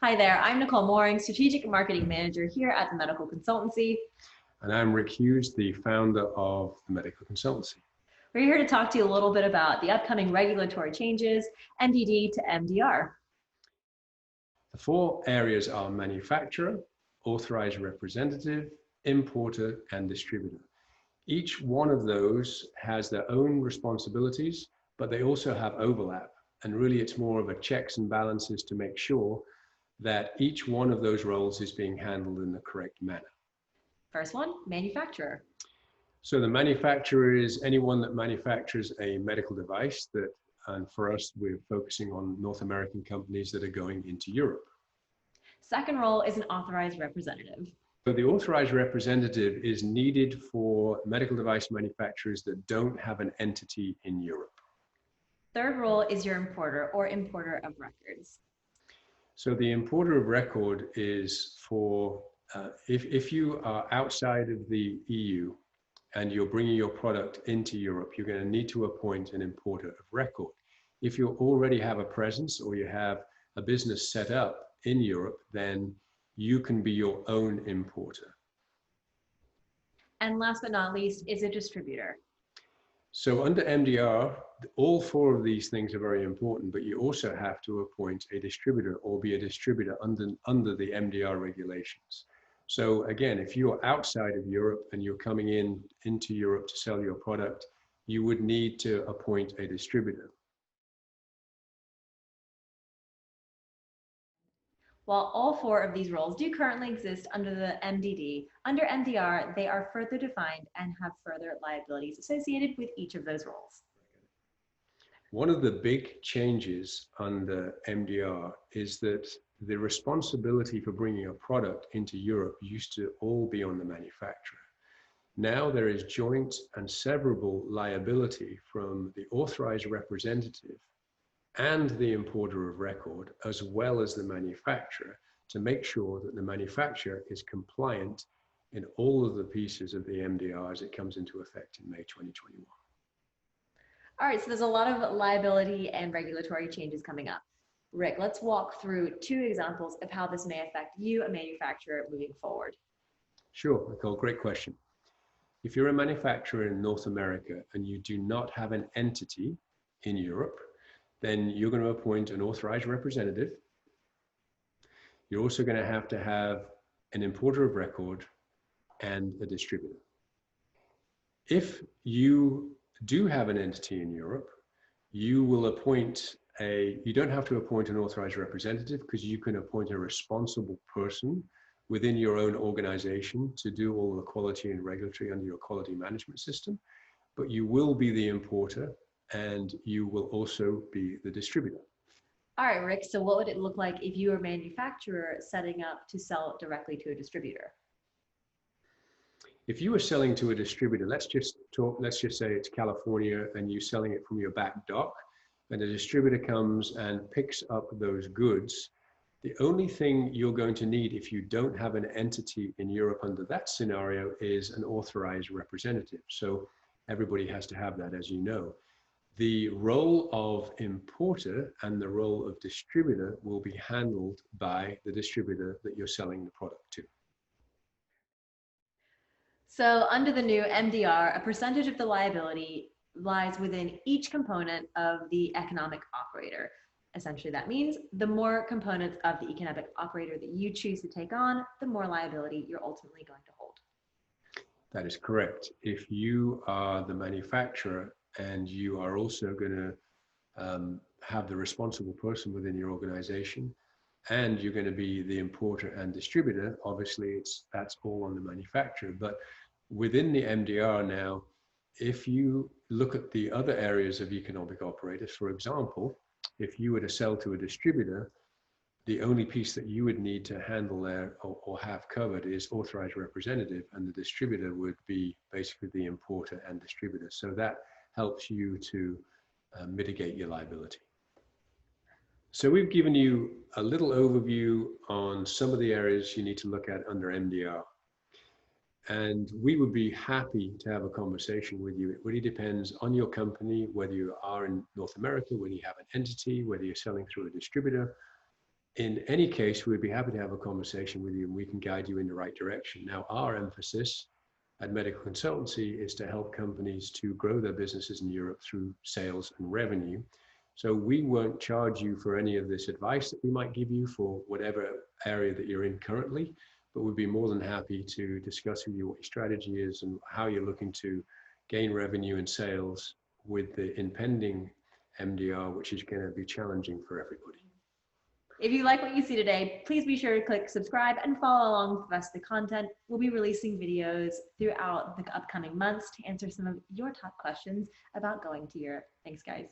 Hi there, I'm Nicole Mooring, Strategic Marketing Manager here at the Medical Consultancy. And I'm Rick.Hughes, the founder of the Medical Consultancy. We're here to talk to you a little bit about the upcoming regulatory changes, MDD to MDR. The four areas are manufacturer, authorized representative, importer, and distributor. Each one of those has their own responsibilities, but they also have overlap. And really, it's more of a checks and balances to make sure that each one of those roles is being handled in the correct manner. First one, manufacturer. So the manufacturer is anyone that manufactures a medical device that, and for us, we're focusing on North American companies that are going into Europe. Second role is an authorized representative. So the authorized representative is needed for medical device manufacturers that don't have an entity in Europe. Third role is your importer or importer of records. So the importer of record is for, if you are outside of the EU and you're bringing your product into Europe, you're going to need to appoint an importer of record. If you already have a presence or you have a business set up in Europe, then you can be your own importer. And last but not least is a distributor. So under MDR, all four of these things are very important, but you also have to appoint a distributor or be a distributor under the MDR regulations. So again, if you're outside of Europe and you're coming into Europe to sell your product, you would need to appoint a distributor. While all four of these roles do currently exist under the MDD, under MDR, they are further defined and have further liabilities associated with each of those roles. One of the big changes under MDR is that the responsibility for bringing a product into Europe used to all be on the manufacturer. Now there is joint and severable liability from the authorized representative and the importer of record, as well as the manufacturer, to make sure that the manufacturer is compliant in all of the pieces of the MDR as it comes into effect in May 2021. All right, so there's a lot of liability and regulatory changes coming up. Rick, let's walk through two examples of how this may affect you, a manufacturer, moving forward. Sure, Nicole, great question. If you're a manufacturer in North America and you do not have an entity in Europe, then you're going to appoint an authorized representative. You're also going to have an importer of record and a distributor. If you do have an entity in Europe, you will appoint you don't have to appoint an authorized representative because you can appoint a responsible person within your own organization to do all the quality and regulatory under your quality management system, but you will be the importer and you will also be the distributor. All right, Rick, so what would it look like if you were a manufacturer setting up to sell directly to a distributor? If you were selling to a distributor, let's just say it's California and you're selling it from your back dock, and a distributor comes and picks up those goods, the only thing you're going to need if you don't have an entity in Europe under that scenario is an authorized representative. So everybody has to have that, as you know. The role of importer and the role of distributor will be handled by the distributor that you're selling the product to. So under the new MDR, a percentage of the liability lies within each component of the economic operator. Essentially, that means the more components of the economic operator that you choose to take on, the more liability you're ultimately going to hold. That is correct. If you are the manufacturer and you are also going to have the responsible person within your organization, and you're going to be the importer and distributor, obviously that's all on the manufacturer. But within the MDR now, if you look at the other areas of economic operators, for example, if you were to sell to a distributor, the only piece that you would need to handle there or have covered is authorized representative, and the distributor would be basically the importer and distributor. So that helps you to mitigate your liability. So we've given you a little overview on some of the areas you need to look at under MDR. And we would be happy to have a conversation with you. It really depends on your company, whether you are in North America, whether you have an entity, whether you're selling through a distributor. in any case, we'd be happy to have a conversation with you and we can guide you in the right direction. Now, our emphasis at Medical Consultancy is to help companies to grow their businesses in Europe through sales and revenue. So we won't charge you for any of this advice that we might give you for whatever area that you're in currently, but we'd be more than happy to discuss with you what your strategy is and how you're looking to gain revenue and sales with the impending MDR, which is going to be challenging for everybody. If you like what you see today, please be sure to click subscribe and follow along with the rest of the content. We'll be releasing videos throughout the upcoming months to answer some of your top questions about going to Europe. Thanks, guys.